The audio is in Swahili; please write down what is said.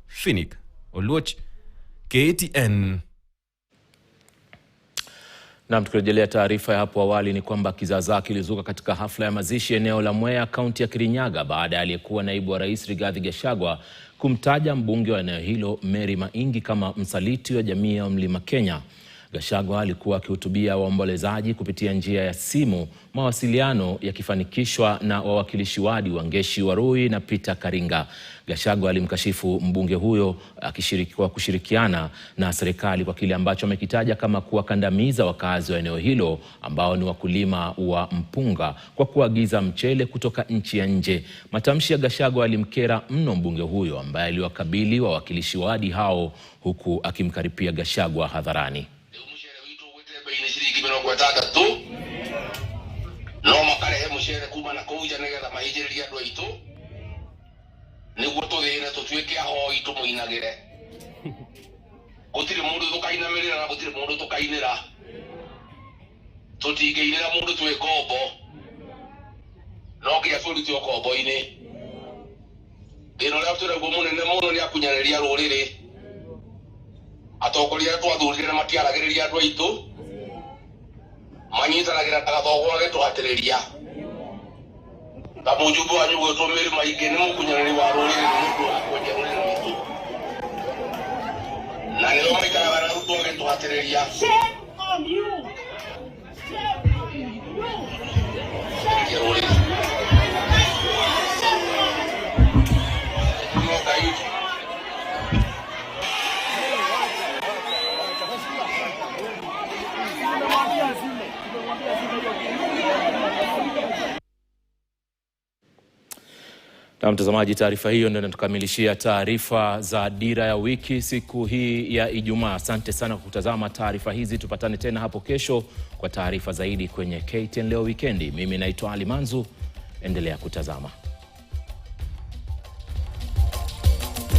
Finik Oluoch, KTN. Na tukirejelea taarifa ya hapo awali ni kwamba kizaazaa kilizuka katika hafla ya mazishi eneo la Mwea, kaunti ya Kirinyaga, baada ya aliyekuwa naibu wa rais Rigathi Gachagua kumtaja mbunge wa eneo hilo Mary Maingi kama msaliti wa jamii ya Mlima Kenya. Gachagua alikuwa akihutubia waombolezaji kupitia njia ya simu, mawasiliano yakifanikishwa na wawakilishi wadi Wangeshi Warui na Peter Karinga. Gachagua alimkashifu mbunge huyo kushirikiana na serikali kwa kile ambacho amekitaja kama kuwakandamiza wakazi wa eneo hilo ambao ni wakulima wa mpunga kwa kuagiza mchele kutoka nchi ya nje. Matamshi ya Gachagua alimkera mno mbunge huyo ambaye aliwakabili wawakilishi wadi hao huku akimkaripia Gachagua hadharani. No makarehe mushere kuma na kuja negetha mahijiriria andu aitu niguo tuthire tutuike ahoi tumuinagire gutiri mundu tukainamirira na gutiri mundu tukainira tutingiinira mundu twi kombo no nginya turuti kombo-ini thina uria turauga munene muno ni akunyaniria ruriri atongoria twathurire na matiaragiriria andu aitu manyitanagira tagathogo ge tuhatiriria ta mujumbe wanyu gwetwo Mary Maingi ni mukunyaniri wa ruriri mundu akwendia ruriri witu na ni ro maikaraga na ruto ge tuhatiriria. Shame on you. Shame on you. Na mtazamaji, taarifa hiyo ndio inatukamilishia taarifa za Dira ya Wiki siku hii ya Ijumaa. Asante sana kwa kutazama taarifa hizi. Tupatane tena hapo kesho kwa taarifa zaidi kwenye KTN Leo Wikendi. Mimi naitwa Ali Manzu, endelea kutazama.